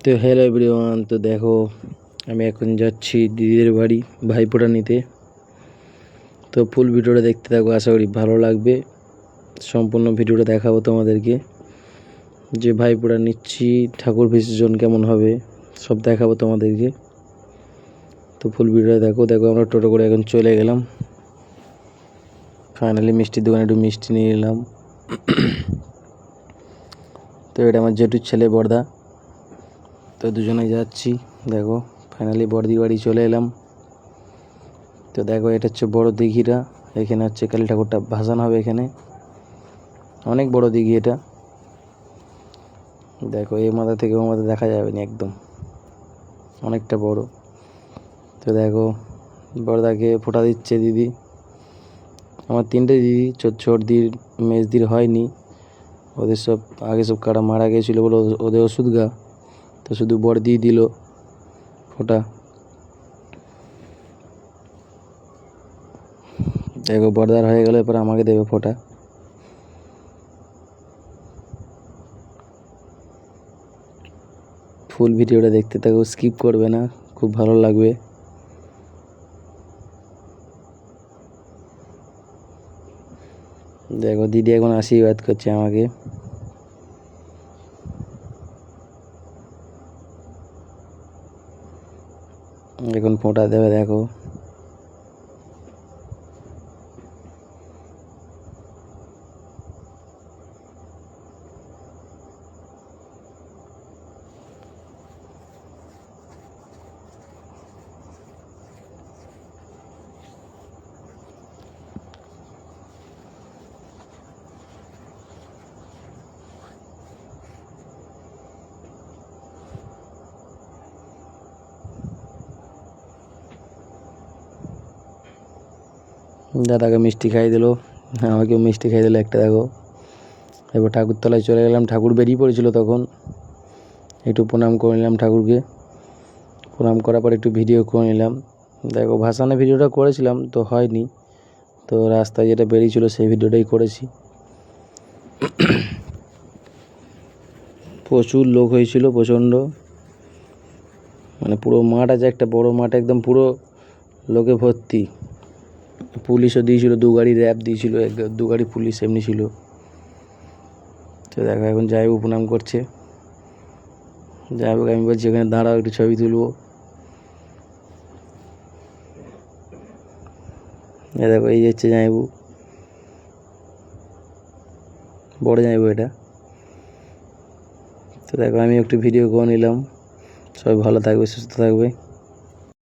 তো hello everyone, তো দেখো আমি এখন যাচ্ছি দিদিদের বাড়ি ভাইফোঁটা নিতে। তো ফুল ভিডিওটা দেখতে থাকো, আশা করি ভালো লাগবে। সম্পূর্ণ ভিডিওটা দেখাবো তোমাদেরকে, যে ভাইফোঁটা নিচ্ছি, ঠাকুর বিসর্জন কেমন হবে সব দেখাবো তোমাদেরকে। তো ফুল ভিডিওটা দেখো। আমরা টোটো করে এখন চলে গেলাম। ফাইনালি মিষ্টির দোকানে একটু মিষ্টি নিয়ে নিলাম। তো এটা আমার জেঠুর ছেলে বড়দা, তো দুজনে যাচ্ছি। দেখো ফাইনালি বড়দির বাড়ি চলে এলাম। তো দেখো এটা হচ্ছে বড় দিঘিটা, এখানে হচ্ছে কালী ঠাকুরটা ভাসানো হবে। এখানে অনেক বড় দিঘি এটা। দেখো এই মাথা থেকে ও মাথা দেখা যাবে না, একদম অনেকটা বড়। তো দেখো বড়দাকে ফোঁটা দিচ্ছে দিদি। আমার 3টে দিদি, ছোটদির মেজদির হয়নি, ওদের সব আগে সব কারা মারা গিয়েছিলো বলে ওদের ওষুধ গা। তো শুধু বড়দি দিল ফোঁটা। দেখো বড়দার হয়ে গেলে এরপর আমাকে দেবে ফোঁটা। ফুল ভিডিওটা দেখতে থাকো, স্কিপ করবে না, খুব ভালো লাগবে। দেখো দিদি এখন আশীর্বাদ করছে আমাকে। এখন ফোঁটা দেবে দেখো। দাদাকে মিষ্টি খাই দিল, আমাকেও মিষ্টি খাই দিল একটা। দেখো এবার ঠাকুরতলায় চলে গেলাম। ঠাকুর বেরিয়ে পড়েছিল তখন, একটু প্রণাম করে নিলাম ঠাকুরকে। প্রণাম করার পর একটু ভিডিও করে নিলাম। দেখো ভাসানের ভিডিওটা করেছিলাম তো হয়নি, তো রাস্তায় যেটা বেরিয়েছিল সেই ভিডিওটাই করেছি। প্রচুর লোক হয়েছিল, প্রচণ্ড, মানে পুরো মাঠ আছে, একটা বড় মাঠ, একদম পুরো লোকে ভর্তি। পুলিশও দিয়েছিল, 2 গাড়ি র্যাব দিয়েছিল, 2 গাড়ি পুলিশ এমনি ছিল। তো দেখো এখন যাইবো প্রণাম করছে। যাই হোক আমি বলছি এখানে দাঁড়াও, একটু ছবি তুলবো। দেখো এই হচ্ছে জামাইবু, বড় জামাইবু এটা। তো দেখো আমি একটু ভিডিও করে নিলাম। সবাই ভালো থাকবে, সুস্থ থাকবে।